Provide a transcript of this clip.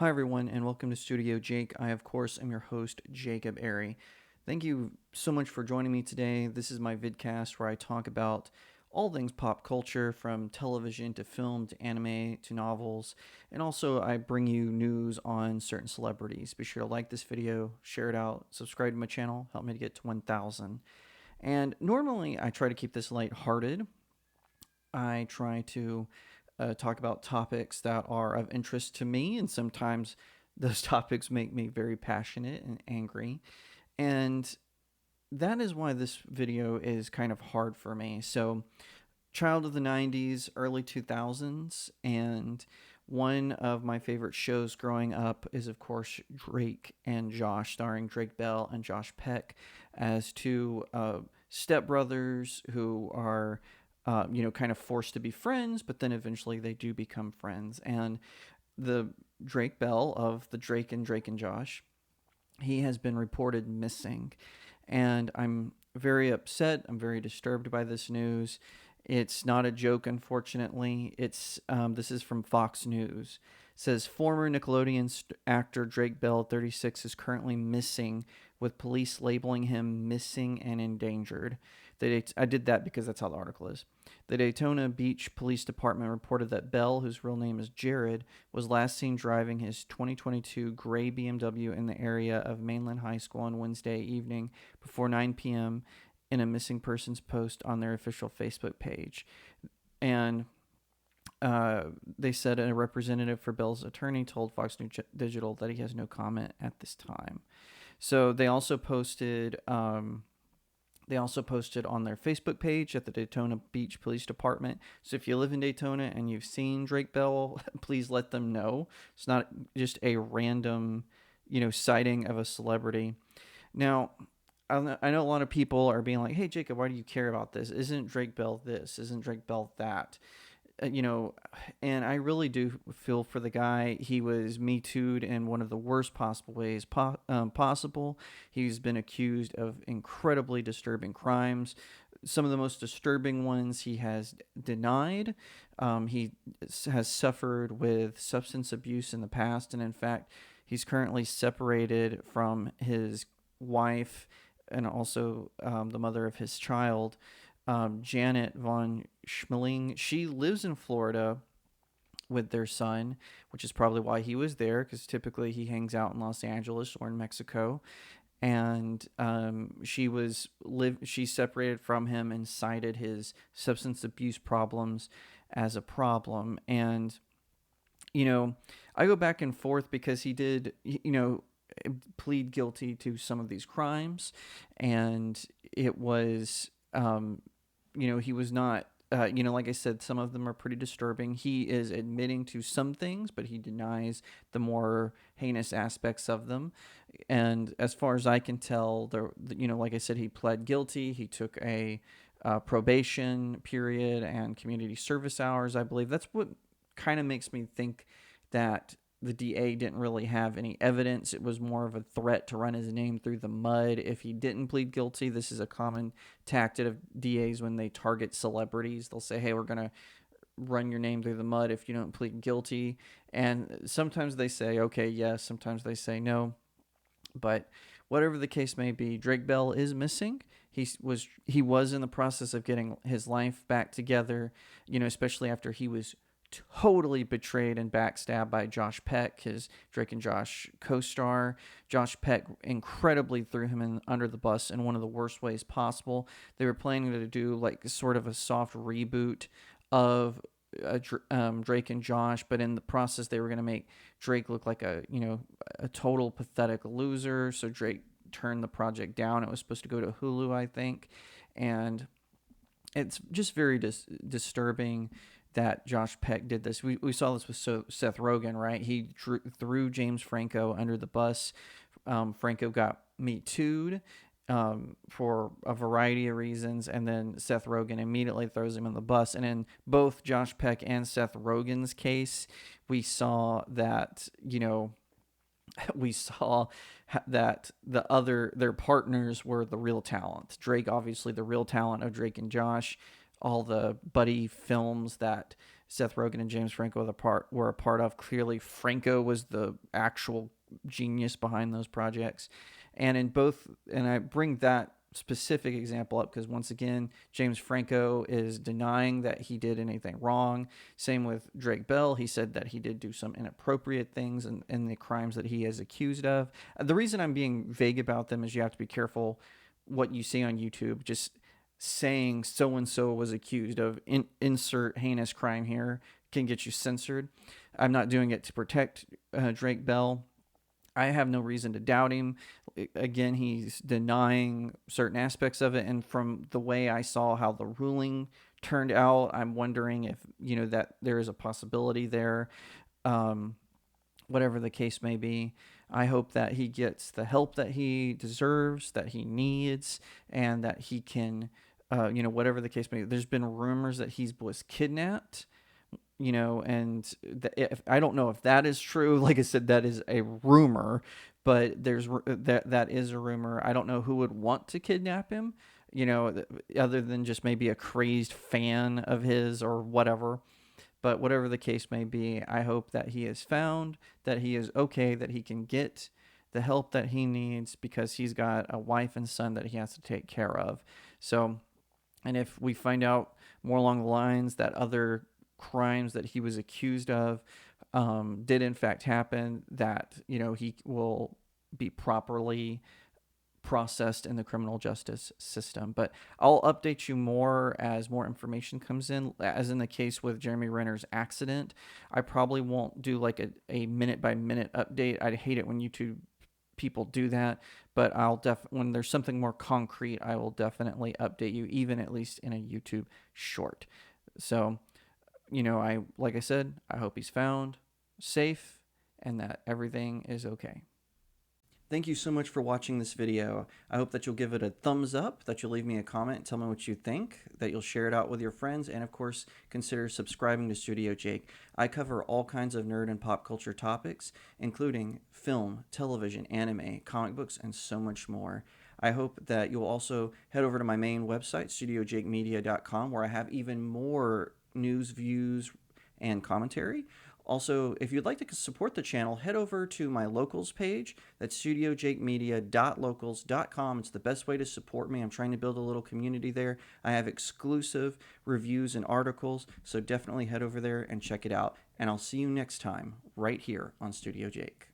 Hi, everyone, and welcome to Studio Jake. I, of course, am your host, Jacob Airy. Thank you so much for joining me today. This is my vidcast where I talk about all things pop culture, from television to film to anime to novels, and also I bring you news on certain celebrities. Be sure to like this video, share it out, subscribe to my channel, help me to get to 1,000. And normally I try to keep this lighthearted. I try to talk about topics that are of interest to me, and sometimes those topics make me very passionate and angry. And that is why this video is kind of hard for me. So, child of the 90s, early 2000s, and one of my favorite shows growing up is, of course, Drake and Josh, starring Drake Bell and Josh Peck as two stepbrothers who are, kind of forced to be friends, but then eventually they do become friends. And the Drake Bell of the Drake and Josh, he has been reported missing. And I'm very upset. I'm very disturbed by this news. It's not a joke, unfortunately. This is from Fox News. It says former Nickelodeon actor Drake Bell, 36, is currently missing, with police labeling him missing and endangered. I did that because that's how the article is. The Daytona Beach Police Department reported that Bell, whose real name is Jared, was last seen driving his 2022 gray BMW in the area of Mainland High School on Wednesday evening before 9 p.m. in a missing persons post on their official Facebook page. And they said a representative for Bell's attorney told Fox News Digital that he has no comment at this time. So they also posted on their Facebook page at the Daytona Beach Police Department. So if you live in Daytona and you've seen Drake Bell, please let them know. It's not just a random, sighting of a celebrity. Now, I know a lot of people are being like, "Hey, Jacob, why do you care about this? Isn't Drake Bell this? Isn't Drake Bell that?" You know, and I really do feel for the guy. He was Me Too'd in one of the worst possible ways possible. He's been accused of incredibly disturbing crimes. Some of the most disturbing ones he has denied. He has suffered with substance abuse in the past, and in fact, he's currently separated from his wife and also the mother of his child, Janet von Schmeling. She lives in Florida with their son, which is probably why he was there, because typically he hangs out in Los Angeles or in Mexico. And she separated from him and cited his substance abuse problems as a problem. And I go back and forth because he did plead guilty to some of these crimes, and it was he was not. Like I said, some of them are pretty disturbing. He is admitting to some things, but he denies the more heinous aspects of them. And as far as I can tell, like I said, he pled guilty. He took a probation period and community service hours, I believe. That's what kind of makes me think that the DA didn't really have any evidence. It was more of a threat to run his name through the mud if he didn't plead guilty. This is a common tactic of DAs when they target celebrities. They'll say, "Hey, we're going to run your name through the mud if you don't plead guilty." And sometimes they say, "Okay, yes." Sometimes they say no. But whatever the case may be, Drake Bell is missing. He was in the process of getting his life back together, especially after he was totally betrayed and backstabbed by Josh Peck, his Drake and Josh co-star. Josh Peck incredibly threw him under the bus in one of the worst ways possible. They were planning to do like sort of a soft reboot of Drake and Josh, but in the process they were going to make Drake look like a total pathetic loser. So Drake turned the project down. It was supposed to go to Hulu, I think, and it's just very disturbing that Josh Peck did this. We saw this with Seth Rogen, right? He threw James Franco under the bus. Franco got Me Too'd for a variety of reasons, and then Seth Rogen immediately throws him in the bus. And in both Josh Peck and Seth Rogen's case, we saw that, we saw that their partners were the real talent. Drake, obviously the real talent of Drake and Josh. All the buddy films that Seth Rogen and James Franco were a part of. Clearly, Franco was the actual genius behind those projects. And in both, and I bring that specific example up because once again, James Franco is denying that he did anything wrong. Same with Drake Bell. He said that he did do some inappropriate things in the crimes that he is accused of. The reason I'm being vague about them is you have to be careful what you see on YouTube. Just saying so and so was accused of insert heinous crime here can get you censored. I'm not doing it to protect Drake Bell. I have no reason to doubt him. Again, he's denying certain aspects of it, and from the way I saw how the ruling turned out, I'm wondering if that there is a possibility there. Um, Whatever the case may be, I hope that he gets the help that he deserves, that he needs, and that he can, whatever the case may be. There's been rumors that he was kidnapped, and if I don't know if that is true. Like I said, that is a rumor, but that is a rumor. I don't know who would want to kidnap him, other than just maybe a crazed fan of his or whatever. But whatever the case may be, I hope that he is found, that he is okay, that he can get the help that he needs because he's got a wife and son that he has to take care of. So, and if we find out more along the lines that other crimes that he was accused of did in fact happen, that he will be properly processed in the criminal justice system. But I'll update you more as more information comes in. As in the case with Jeremy Renner's accident, I probably won't do like a minute by minute update. I'd hate it when YouTube people do that, but when there's something more concrete, I will definitely update you, even at least in a YouTube short. So, like I said, I hope he's found, safe, and that everything is okay. Thank you so much for watching this video. I hope that you'll give it a thumbs up, that you'll leave me a comment, tell me what you think, that you'll share it out with your friends, and of course, consider subscribing to StudioJake. I cover all kinds of nerd and pop culture topics, including film, television, anime, comic books, and so much more. I hope that you'll also head over to my main website, StudioJakeMedia.com, where I have even more news, views, and commentary. Also, if you'd like to support the channel, head over to my locals page. That's studiojakemedia.locals.com. It's the best way to support me. I'm trying to build a little community there. I have exclusive reviews and articles, so definitely head over there and check it out. And I'll see you next time right here on Studio Jake.